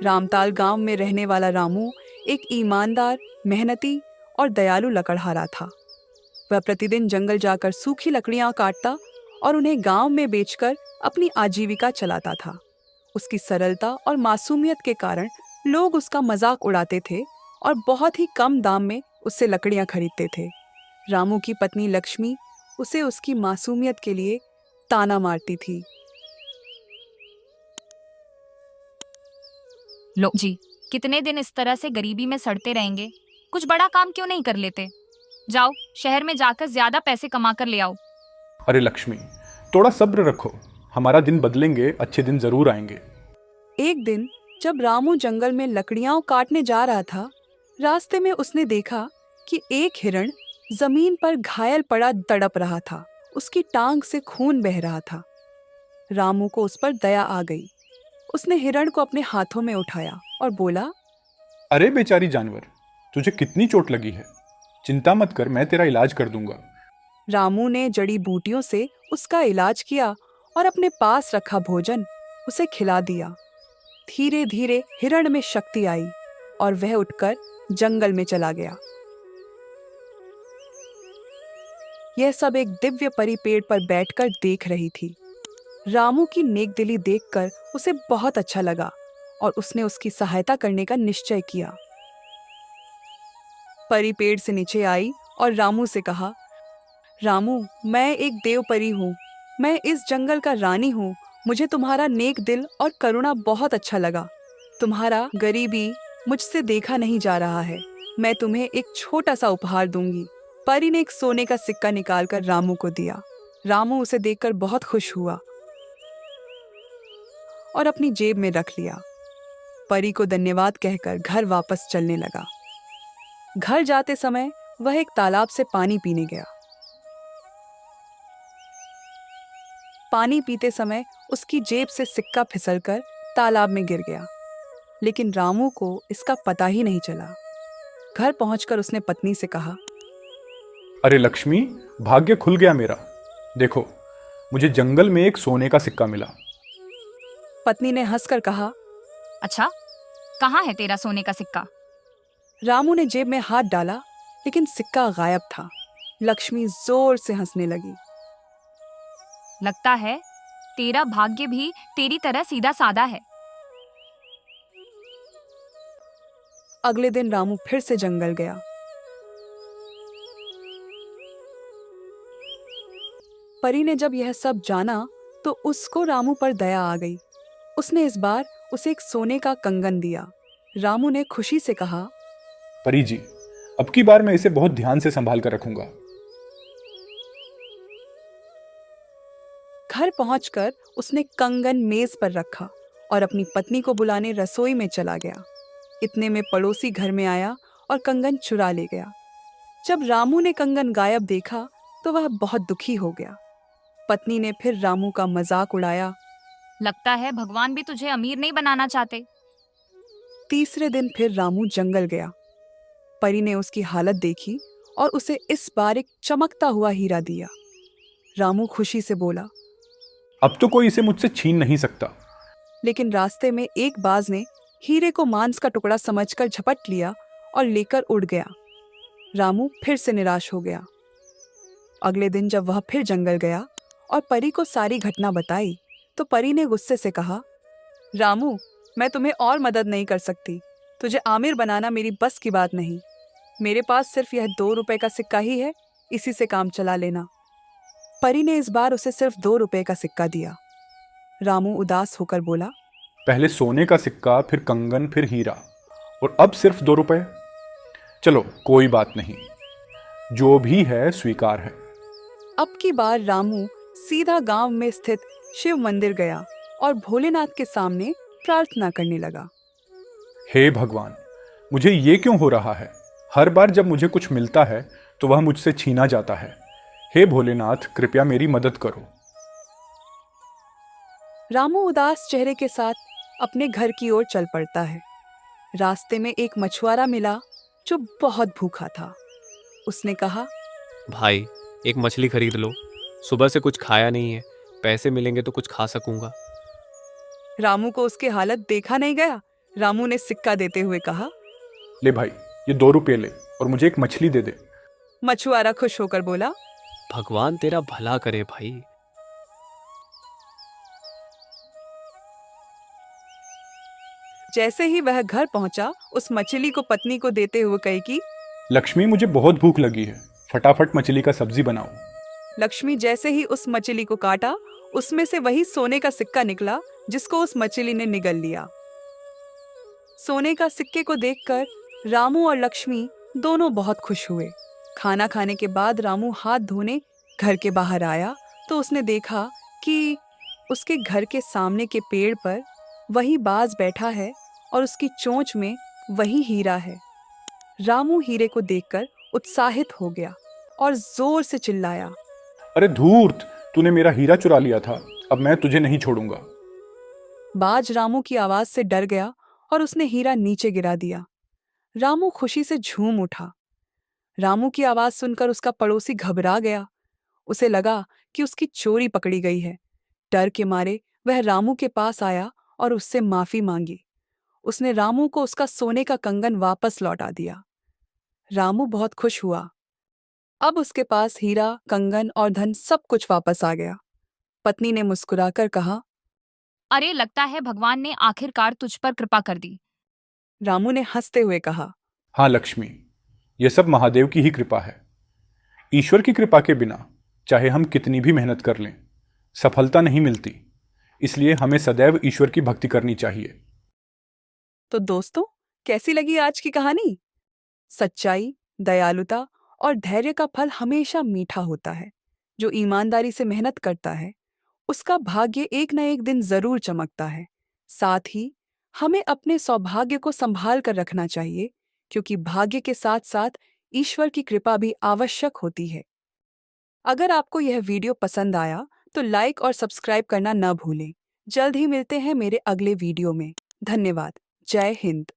रामताल गांव में रहने वाला रामू एक ईमानदार, मेहनती और दयालु लकड़हारा था। वह प्रतिदिन जंगल जाकर सूखी लकड़ियां काटता और उन्हें गांव में बेचकर अपनी आजीविका चलाता था। उसकी सरलता और मासूमियत के कारण लोग उसका मजाक उड़ाते थे और बहुत ही कम दाम में उससे लकड़ियां खरीदते थे। रामू की पत्नी लक्ष्मी उसे उसकी मासूमियत के लिए ताना मारती थी। लो जी, कितने दिन इस तरह से गरीबी में सड़ते रहेंगे? कुछ बड़ा काम क्यों नहीं कर लेते? जाओ, शहर में जाकर ज्यादा पैसे कमा कर ले आओ। अरे लक्ष्मी, थोड़ा सब्र रखो। हमारा दिन बदलेंगे, अच्छे दिन जरूर आएंगे। एक दिन जब रामू जंगल में लकड़ियां काटने जा रहा था, रास्ते में उसने देखा कि एक हिरण जमीन पर घायल पड़ा तड़प रहा था। उसकी टांग से खून बह रहा था। रामू को उस पर दया आ गई। उसने हिरण को अपने हाथों में उठाया और बोला, अरे बेचारी जानवर, तुझे कितनी चोट लगी है? चिंता मत कर, मैं तेरा इलाज कर दूंगा। रामू ने जड़ी बूटियों से उसका इलाज किया और अपने पास रखा भोजन उसे खिला दिया। धीरे धीरे हिरण में शक्ति आई और वह उठकर जंगल में चला गया। यह सब एक दिव्य परी पेड़ पर बैठकर देख रही थी। रामू की नेकदिली देखकर उसे बहुत अच्छा लगा और उसने उसकी सहायता करने का निश्चय किया। परी पेड़ से नीचे आई और रामू से कहा, रामू, मैं एक देव परी हूँ। मैं इस जंगल का रानी हूँ। मुझे तुम्हारा नेक दिल और करुणा बहुत अच्छा लगा। तुम्हारा गरीबी मुझसे देखा नहीं जा रहा है। मैं तुम्हें एक छोटा सा उपहार दूंगी। परी ने एक सोने का सिक्का निकालकर रामू को दिया। रामू उसे देखकर बहुत खुश हुआ और अपनी जेब में रख लिया। परी को धन्यवाद कहकर घर वापस चलने लगा। घर जाते समय वह एक तालाब से पानी पीने गया। पानी पीते समय उसकी जेब से सिक्का फिसलकर तालाब में गिर गया, लेकिन रामू को इसका पता ही नहीं चला। घर पहुंचकर उसने पत्नी से कहा, अरे लक्ष्मी, भाग्य खुल गया मेरा। देखो, मुझे जंगल में एक सोने का सिक्का मिला। पत्नी ने हंसकर कहा, अच्छा, कहाँ है तेरा सोने का सिक्का? रामू ने जेब में हाथ डाला, लेकिन सिक्का गायब था। लक्ष्मी जोर से हंसने लगी। लगता है तेरा भाग्य भी तेरी तरह सीधा साधा है। अगले दिन रामू फिर से जंगल गया। परी ने जब यह सब जाना तो उसको रामू पर दया आ गई। उसने इस बार उसे एक सोने का कंगन दिया। रामू ने खुशी से कहा, परी जी, अब की बार मैं इसे बहुत ध्यान से संभाल कर रखूंगा। घर पहुंचकर उसने कंगन मेज पर रखा और अपनी पत्नी को बुलाने रसोई में चला गया। इतने में पड़ोसी घर में आया और कंगन चुरा ले गया। जब रामू ने कंगन गायब देखा तो वह बहुत दुखी हो गया। पत्नी ने फिर रामू का मजाक उड़ाया। लगता है भगवान भी तुझे अमीर नहीं बनाना चाहते। तीसरे दिन फिर रामू जंगल गया। परी ने उसकी हालत देखी और उसे इस बार एक चमकता हुआ हीरा दिया। रामू खुशी से बोला, अब तो कोई इसे मुझसे छीन नहीं सकता। लेकिन रास्ते में एक बाज ने हीरे को मांस का टुकड़ा समझकर झपट लिया और लेकर उड़ गया। रामू फिर से निराश हो गया। अगले दिन जब वह फिर जंगल गया और परी को सारी घटना बताई तो परी ने गुस्से से कहा, रामू, मैं तुम्हें और मदद नहीं कर सकती। तुझे आमिर बनाना मेरी बस की बात नहीं। मेरे पास सिर्फ यह 2 रुपए का सिक्का ही है, इसी से काम चला लेना। परी ने इस बार उसे सिर्फ 2 रुपए का सिक्का दिया। रामू उदास होकर बोला, पहले सोने का सिक्का, फिर कंगन, फिर हीरा, और अब सिर्फ 2 रुपए। चलो, कोई बात नहीं, जो भी है स्वीकार है। अब की बार रामू सीधा गांव में स्थित शिव मंदिर गया और भोलेनाथ के सामने प्रार्थना करने लगा। हे भगवान, मुझे ये क्यों हो रहा है? हर बार जब मुझे कुछ मिलता है तो वह मुझसे छीना जाता है। हे भोलेनाथ, कृपया मेरी मदद करो। रामू उदास चेहरे के साथ अपने घर की ओर चल पड़ता है। रास्ते में एक मछुआरा मिला जो बहुत भूखा था। उसने कहा, भाई, एक मछली खरीद लो। सुबह से कुछ खाया नहीं है, पैसे मिलेंगे तो कुछ खा सकूंगा। रामू को उसकी हालत देखा नहीं गया। रामू ने सिक्का देते हुए कहा। ले भाई, ये 2 रुपये ले और मुझे एक मछली दे दे। मछुआरा खुश होकर बोला। भगवान तेरा भला करे भाई। जैसे ही वह घर पहुंचा, उस मछली को पत्नी को देते हुए कही कि लक्ष्मी, मुझे बहुत भूख लगी है, फटाफट मछली का सब्जी बनाओ। लक्ष्मी जैसे ही उस मछली को काटा, उसमें से वही सोने का सिक्का निकला जिसको उस मछली ने निगल लिया। सोने का सिक्के को देखकर रामू और लक्ष्मी दोनों बहुत खुश हुए। खाना खाने के बाद रामू हाथ धोने घर के बाहर आया तो उसने देखा कि उसके घर के सामने के पेड़ पर वही बाज बैठा है और उसकी चोंच में वही हीरा है। रामू हीरे को देखकर उत्साहित हो गया और जोर से चिल्लाया। अरे धूर्त, तूने मेरा हीरा चुरा लिया था, अब मैं तुझे नहीं छोड़ूंगा। बाज रामू की आवाज से डर गया और उसने हीरा नीचे गिरा दिया। रामू खुशी से झूम उठा। रामू की आवाज सुनकर उसका पड़ोसी घबरा गया। उसे लगा कि उसकी चोरी पकड़ी गई है। डर के मारे वह रामू के पास आया और उससे माफी मांगी। उसने रामू को उसका सोने का कंगन वापस लौटा दिया। रामू बहुत खुश हुआ। अब उसके पास हीरा, कंगन और धन सब कुछ वापस आ गया। पत्नी ने मुस्कुराकर कहा। अरे लगता है भगवान ने आखिरकार तुझ पर कृपा कर दी। रामू ने हंसते हुए कहा। हाँ लक्ष्मी, यह सब महादेव की ही कृपा है। ईश्वर की कृपा के बिना चाहे हम कितनी भी मेहनत कर लें, सफलता नहीं मिलती। इसलिए हमें सदैव ईश्वर की भक्ति करनी चाहिए। तो दोस्तों, कैसी लगी आज की कहानी? सच्चाई, दयालुता और धैर्य का फल हमेशा मीठा होता है। जो ईमानदारी से मेहनत करता है, उसका भाग्य एक न एक दिन जरूर चमकता है। साथ ही हमें अपने सौभाग्य को संभाल कर रखना चाहिए, क्योंकि भाग्य के साथ साथ ईश्वर की कृपा भी आवश्यक होती है। अगर आपको यह वीडियो पसंद आया तो लाइक और सब्सक्राइब करना न भूलें। जल्द ही मिलते हैं मेरे अगले वीडियो में। धन्यवाद। जय हिंद।